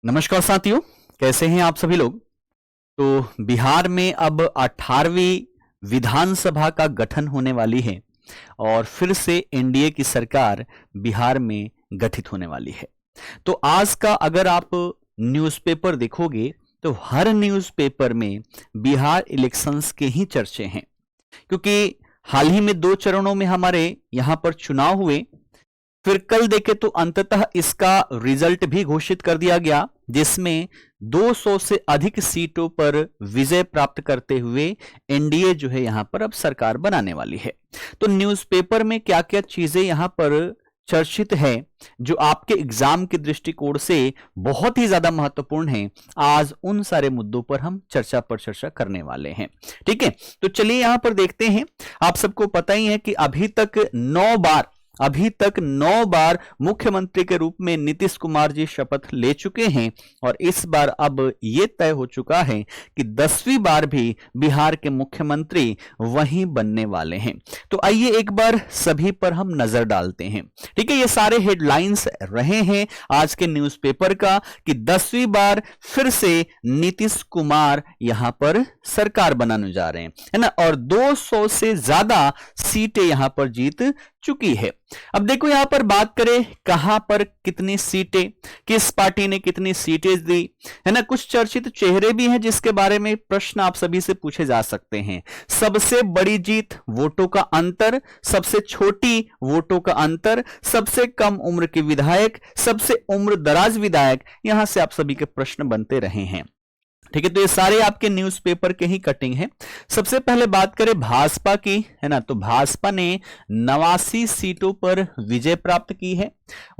नमस्कार साथियों, कैसे हैं आप सभी लोग। तो बिहार में अब 18वीं विधानसभा का गठन होने वाली है और फिर से एनडीए की सरकार बिहार में गठित होने वाली है। तो आज का अगर आप न्यूज़पेपर देखोगे तो हर न्यूज़पेपर में बिहार इलेक्शंस के ही चर्चे हैं, क्योंकि हाल ही में 2 चरणों में हमारे यहां पर चुनाव हुए। फिर कल देखे तो अंततः इसका रिजल्ट भी घोषित कर दिया गया, जिसमें 200 से अधिक सीटों पर विजय प्राप्त करते हुए एनडीए जो है यहां पर अब सरकार बनाने वाली है। तो न्यूज़पेपर में क्या क्या चीजें यहां पर चर्चित है जो आपके एग्जाम के दृष्टिकोण से बहुत ही ज्यादा महत्वपूर्ण है, आज उन सारे मुद्दों पर हम चर्चा करने वाले हैं। ठीक है, तो चलिए यहां पर देखते हैं। आप सबको पता ही है कि अभी तक 9 बार मुख्यमंत्री के रूप में नीतीश कुमार जी शपथ ले चुके हैं और इस बार अब यह तय हो चुका है कि 10वीं बार भी बिहार के मुख्यमंत्री वहीं बनने वाले हैं। तो आइए एक बार सभी पर हम नजर डालते हैं। ठीक है, ये सारे हेडलाइंस रहे हैं आज के न्यूज़पेपर का कि 10वीं बार फिर से नीतीश कुमार यहां पर सरकार बनाने जा रहे हैं, है ना, और 200 से ज्यादा सीटें यहां पर जीत चुकी है। अब देखो यहां पर बात करें कहां पर कितनी सीटें, किस पार्टी ने कितनी सीटें दी, है ना। कुछ चर्चित चेहरे भी हैं जिसके बारे में प्रश्न आप सभी से पूछे जा सकते हैं। सबसे बड़ी जीत, वोटों का अंतर, सबसे छोटी वोटों का अंतर, सबसे कम उम्र के विधायक, सबसे उम्र दराज विधायक, यहां से आप सभी के प्रश्न बनते रहे हैं। ठीक है, तो ये सारे आपके न्यूज़पेपर के ही कटिंग है। सबसे पहले बात करें भाजपा की, है ना, तो भाजपा ने 89 सीटों पर विजय प्राप्त की है।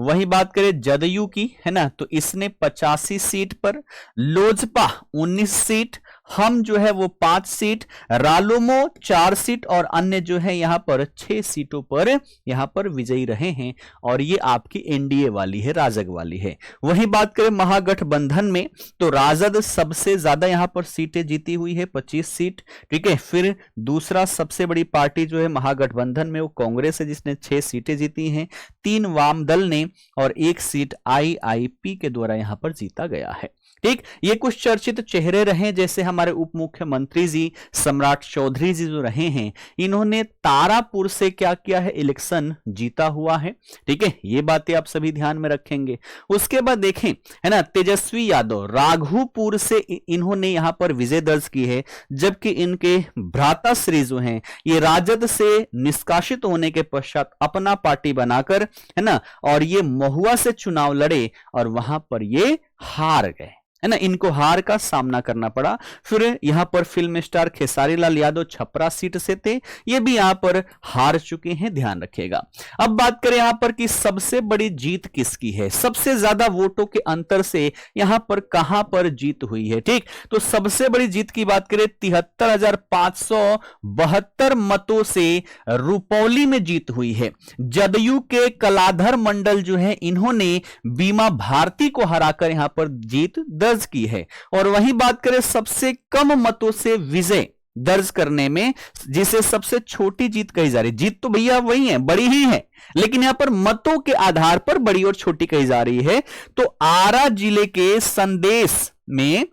वही बात करें जदयू की, है ना, तो इसने 85 सीट पर, लोजपा 19 सीट, हम जो है वो 5 सीट, रालोमो 4 सीट और अन्य जो है यहां पर 6 सीटों पर यहां पर विजयी रहे हैं और ये आपकी एनडीए वाली है, राजग वाली है। वही बात करें महागठबंधन में, तो राजद सबसे ज्यादा यहां पर सीटें जीती हुई है, 25 सीट। ठीक है, फिर दूसरा सबसे बड़ी पार्टी जो है महागठबंधन में वो कांग्रेस है जिसने 6 सीटें जीती हैं, 3 वाम दल ने और 1 सीट आईआईपी के द्वारा यहां पर जीता गया है। ठीक, ये कुछ चर्चित चेहरे रहे, जैसे हमारे उप मुख्यमंत्री जी सम्राट चौधरी जी जो रहे हैं, इन्होंने तारापुर से क्या किया है, इलेक्शन जीता हुआ है। ठीक है, ये बातें आप सभी ध्यान में रखेंगे। उसके बाद देखें, है ना, तेजस्वी यादव राघोपुर से इन्होंने यहां पर विजय दर्ज की है, जबकि इनके भ्राताश्री जो हैं ये राजद से निष्कासित होने के पश्चात अपना पार्टी बनाकर, है ना, और ये महुआ से चुनाव लड़े और वहां पर ये हार गए, है ना, इनको हार का सामना करना पड़ा। फिर यहां पर film star Khesari Lal Yadav Chhapra seat से थे, ये भी यहां पर हार चुके हैं, ध्यान रखिएगा। अब बात करें यहां पर कि सबसे बड़ी जीत किसकी है, सबसे ज्यादा वोटों के अंतर से यहां पर कहां पर जीत हुई है। ठीक, तो सबसे बड़ी जीत की बात करें 73,572 मतों से रुपौली में जीत हुई है। जदयू के कलाधर मंडल जो है इन्होंने बीमा भारती को हराकर यहां पर जीत दर्ज की है। और वहीं बात करें सबसे कम मतों से विजय दर्ज करने में, जिसे सबसे छोटी जीत कही जा रही, जीत तो भैया वही है, बड़ी ही है, लेकिन यहां पर मतों के आधार पर बड़ी और छोटी कही जा रही है। तो आरा जिले के संदेश में,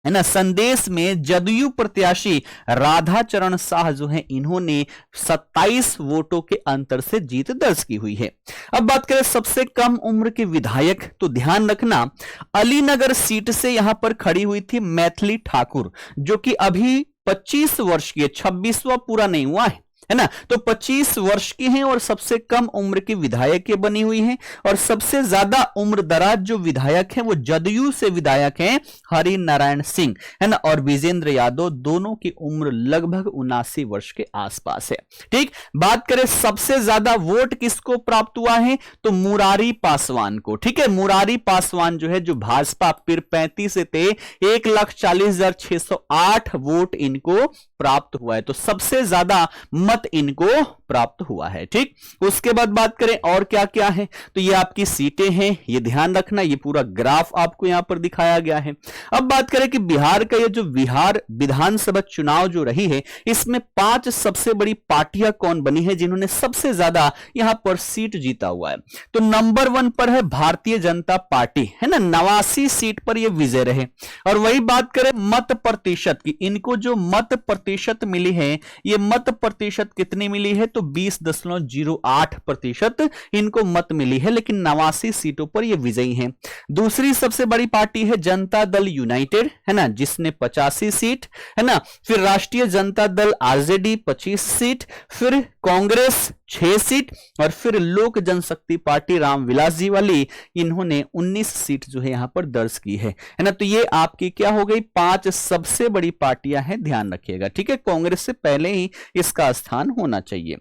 है ना, संदेश में जदयू प्रत्याशी राधाचरण शाह जो है इन्होंने 27 वोटों के अंतर से जीत दर्ज की हुई है। अब बात करें सबसे कम उम्र के विधायक, तो ध्यान रखना अलीनगर सीट से यहां पर खड़ी हुई थी मैथिली ठाकुर, जो कि अभी 25 वर्ष की है, 26वां पूरा नहीं हुआ है ना, तो 25 वर्ष की हैं और सबसे कम उम्र की विधायक ये बनी हुई हैं। और सबसे ज्यादा उम्र दराज जो विधायक हैं वो जदयू से विधायक हैं हरि नारायण सिंह, है ना, और विजेंद्र यादव, दोनों की उम्र लगभग 79 वर्ष के आसपास है। ठीक, बात करें सबसे ज्यादा वोट किसको प्राप्त हुआ है, तो मुरारी पासवान को। ठीक है, मुरारी पासवान जो है, जो भाजपा फिर 35 से थे, 1,40,608 वोट इनको प्राप्त हुआ है। तो सबसे ज्यादा मत इनको प्राप्त हुआ है। ठीक, उसके बाद बात करें और क्या क्या है, तो ये आपकी सीटें हैं, ये ध्यान रखना, ये पूरा ग्राफ आपको यहां पर दिखाया गया है। अब बात करें कि बिहार का ये जो बिहार विधानसभा चुनाव जो रही है, इसमें 5 सबसे बड़ी पार्टियां कौन बनी है जिन्होंने सबसे ज्यादा यहां पर सीट जीता हुआ है। तो नंबर 1 पर है भारतीय जनता पार्टी, है ना, 89 सीट पर ये विजय रहे। और वही बात करें मत प्रतिशत की, इनको जो मत प्रतिशत मिली है, ये मत प्रतिशत कितनी मिली है, तो 20.08% इनको मत मिली है, लेकिन 89 सीटों पर ये विजयी हैं। दूसरी सबसे बड़ी पार्टी है जनता दल यूनाइटेड, है ना, जिसने 85 सीट, है ना। फिर राष्ट्रीय जनता दल आरजेडी 25 सीट, फिर कांग्रेस 6 सीट, और फिर लोक जनशक्ति पार्टी रामविलास जी वाली, इन्होंने 19 सीट जो है यहां पर दर्ज की है ना। तो ये आपकी क्या हो गई, 5 सबसे बड़ी पार्टियां हैं, ध्यान रखिएगा। ठीक है, कांग्रेस से पहले ही इसका स्थान होना चाहिए।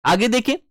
आगे देखिए,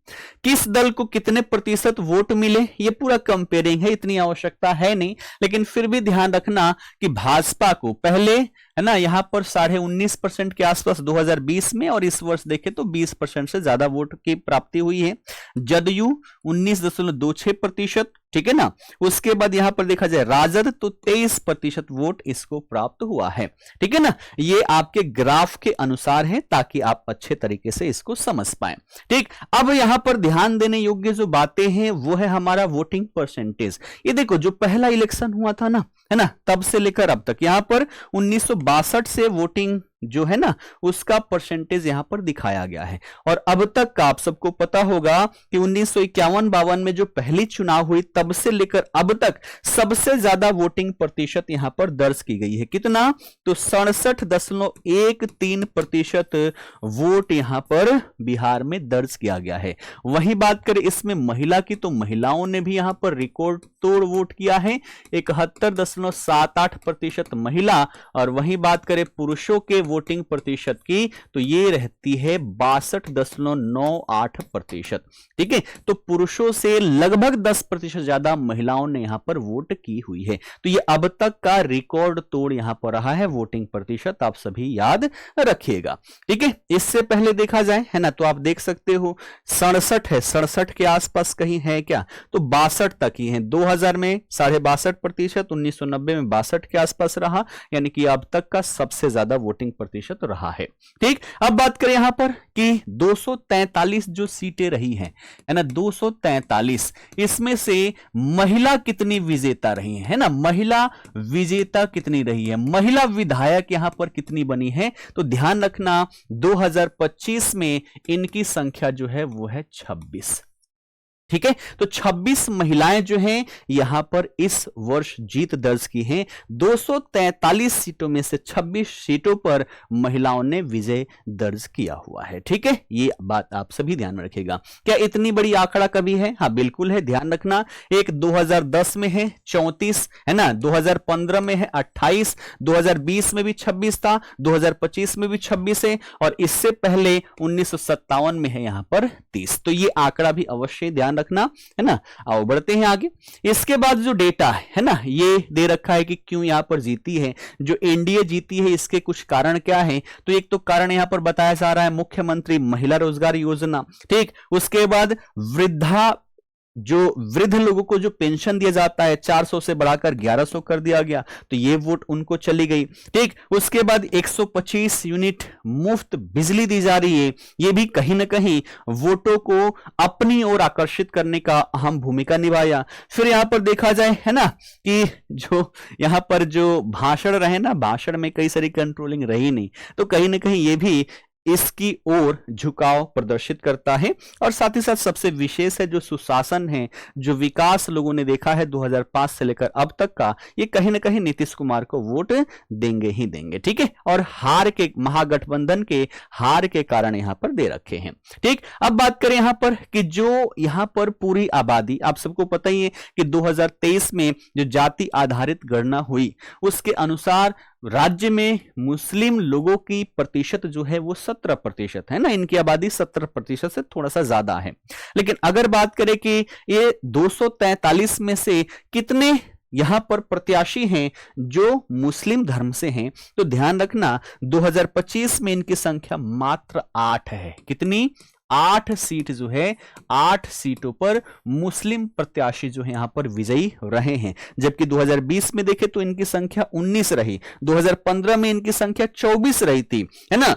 किस दल को कितने प्रतिशत वोट मिले, ये पूरा कंपेयरिंग है, इतनी आवश्यकता है नहीं, लेकिन फिर भी ध्यान रखना कि भाजपा को पहले, है ना, यहां पर 19.5% के आसपास 2020 में, और इस वर्ष देखें तो 20% से ज्यादा वोट की प्राप्ति हुई है। जदयू 19.26%, ठीक है ना। उसके बाद यहां पर देखा जाए राजद, तो 23% वोट इसको प्राप्त हुआ है। ठीक है ना, ये आपके ग्राफ के अनुसार है, ताकि आप अच्छे तरीके से इसको समझ पाए। ठीक, अब यहां पर ध्यान देने योग्य जो बातें हैं वो है हमारा वोटिंग परसेंटेज। ये देखो, जो पहला इलेक्शन हुआ था ना, है ना, तब से लेकर अब तक यहां पर 1962 से वोटिंग जो है ना, उसका परसेंटेज यहां पर दिखाया गया है। और अब तक का आप सबको पता होगा कि 1951-52 में जो पहली चुनाव हुई, तब से लेकर अब तक सबसे ज्यादा वोटिंग प्रतिशत यहां पर दर्ज की गई है। कितना, तो 67.13% वोट यहां पर बिहार में दर्ज किया गया है। वही बात करें इसमें महिला की, तो महिलाओं ने भी यहां पर रिकॉर्ड तोड़ वोट किया है, 71.78% महिला। और वही बात करें पुरुषों के वोटिंग प्रतिशत की, तो ये रहती है 62.98%। ठीक है, तो पुरुषों से लगभग 10% ज्यादा महिलाओं ने यहां पर वोट की हुई है। तो ये अब तक का रिकॉर्ड तोड़ यहां पर रहा है वोटिंग प्रतिशत, आप सभी याद रखिएगा। ठीक है, इससे पहले देखा जाए, है ना, तो आप देख सकते हो 67 है, 67 के आसपास कहीं है क्या, तो 62 तक ही है। 2000 में 62.5%, 1990 में 62 के आसपास रहा, यानी कि अब तक का सबसे ज्यादा वोटिंग प्रतिशत रहा है। ठीक, अब बात करें यहां पर कि 243 जो सीटें रही हैं, है ना, 243, इसमें से महिला कितनी विजेता रही है ना, महिला विजेता कितनी रही है, महिला विधायक यहां पर कितनी बनी है, तो ध्यान रखना 2025 में इनकी संख्या जो है वो है 26। ठीक है, तो 26 महिलाएं जो हैं यहां पर इस वर्ष जीत दर्ज की हैं। 243 सीटों में से 26 सीटों पर महिलाओं ने विजय दर्ज किया हुआ है। ठीक है, ये बात आप सभी ध्यान में रखिएगा। क्या इतनी बड़ी आंकड़ा कभी है? हाँ बिल्कुल है, ध्यान रखना। एक 2010 में है 34, है ना, 2015 में है 28, 2020 में भी 26 था, 2025 में भी 26 है, और इससे पहले 1957 में है यहां पर 30। तो ये आंकड़ा भी अवश्य ध्यान रखना, है ना। आओ बढ़ते हैं आगे। इसके बाद जो डेटा है ना, ये दे रखा है कि क्यों यहां पर जीती है, जो एनडीए जीती है, इसके कुछ कारण क्या है। तो एक तो कारण यहां पर बताया जा रहा है मुख्यमंत्री महिला रोजगार योजना। ठीक, उसके बाद वृद्ध लोगों को जो पेंशन दिया जाता है 400 से बढ़ाकर 1100 कर दिया गया, तो ये वोट उनको चली गई। ठीक, उसके बाद 125 यूनिट मुफ्त बिजली दी जा रही है, ये भी कहीं ना कहीं वोटों को अपनी ओर आकर्षित करने का अहम भूमिका निभाया। फिर यहां पर देखा जाए, है ना, कि जो यहां पर जो भाषण रहे ना, भाषण में कई सारी कंट्रोलिंग रही नहीं, तो कहीं ना कहीं ये भी इसकी ओर झुकाव प्रदर्शित करता है। और साथ ही साथ सबसे विशेष है जो सुशासन है, जो विकास लोगों ने देखा है 2005 से लेकर अब तक का, ये कहीं ना कहीं नीतीश कुमार को वोट देंगे ही देंगे। ठीक है, और हार के, महागठबंधन के हार के कारण यहां पर दे रखे हैं। ठीक, अब बात करें यहां पर कि जो यहां पर पूरी आबादी, आप सबको पता ही है कि 2023 में जो जाति आधारित गणना हुई, उसके अनुसार राज्य में मुस्लिम लोगों की प्रतिशत जो है वो 17% है ना, इनकी आबादी 17% से थोड़ा सा ज्यादा है। लेकिन अगर बात करें कि ये 243 में से कितने यहां पर प्रत्याशी हैं जो मुस्लिम धर्म से हैं, तो ध्यान रखना 2025 में इनकी संख्या मात्र 8 है। कितनी? 8 सीट जो है, 8 सीटों पर मुस्लिम प्रत्याशी जो है यहां पर विजयी रहे हैं। जबकि 2020 में देखें तो इनकी संख्या 19 रही, 2015 में इनकी संख्या 24 रही थी, है ना,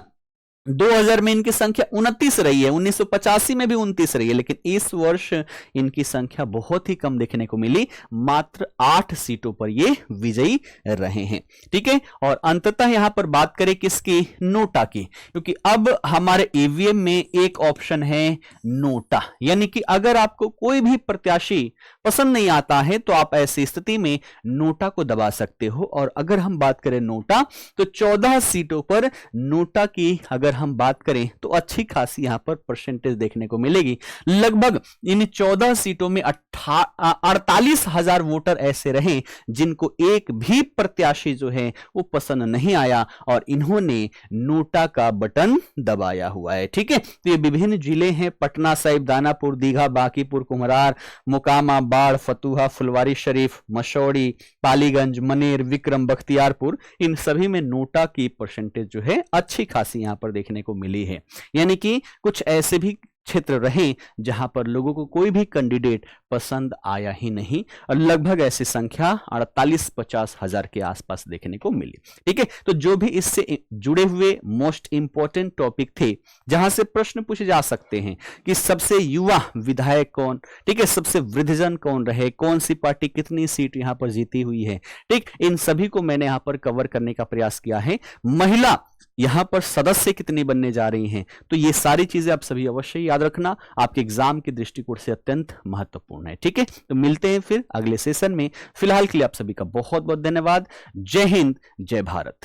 2000 में इनकी संख्या 29 रही है, 1985 में भी 29 रही है, लेकिन इस वर्ष इनकी संख्या बहुत ही कम देखने को मिली, मात्र 8 सीटों पर ये विजयी रहे हैं। ठीक है, और अंततः यहां पर बात करें किसकी? नोटा की, क्योंकि अब हमारे ईवीएम में एक ऑप्शन है नोटा, यानी कि अगर आपको कोई भी प्रत्याशी पसंद नहीं आता है तो आप ऐसी स्थिति में नोटा को दबा सकते हो। और अगर हम बात करें नोटा, तो 14 सीटों पर नोटा की अगर हम बात करें तो अच्छी खासी यहां पर परसेंटेज देखने को मिलेगी। लगभग इन 14 सीटों में 48,000 वोटर ऐसे रहे जिनको एक भी प्रत्याशी जो है वो पसंद नहीं आया और इन्होंने नोटा का बटन दबाया हुआ है। ठीक है, तो ये विभिन्न जिले हैं, पटना साहिब, दानापुर, दीघा, बांकीपुर, कुम्हरार, मोकामा, बाढ़, फतुहा, फुलवारी शरीफ, मशौड़ी, पालीगंज, मनेर, विक्रम, बख्तियारपुर, इन सभी में नोटा की परसेंटेज जो है अच्छी खासी यहां पर देखने को मिली है। यानी कि कुछ ऐसे भी क्षेत्र रहे जहां पर लोगों को कोई भी कैंडिडेट पसंद आया ही नहीं, और लगभग ऐसी संख्या 48-50 हजार के आसपास देखने को मिली। ठीक है, तो जो भी इससे जुड़े हुए मोस्ट इंपॉर्टेंट टॉपिक थे जहां से प्रश्न पूछे जा सकते हैं कि सबसे युवा विधायक कौन, ठीक है, सबसे वृद्धजन कौन रहे, कौन सी पार्टी कितनी सीट यहां पर जीती हुई है, ठीक, इन सभी को मैंने यहां पर कवर करने का प्रयास किया है। महिला यहां पर सदस्य कितनी बनने जा रही हैं, तो ये सारी चीजें आप सभी अवश्य याद रखना, आपके एग्जाम के दृष्टिकोण से अत्यंत महत्वपूर्ण है। ठीक है, तो मिलते हैं फिर अगले सेशन में। फिलहाल के लिए आप सभी का बहुत बहुत धन्यवाद। जय हिंद, जय भारत।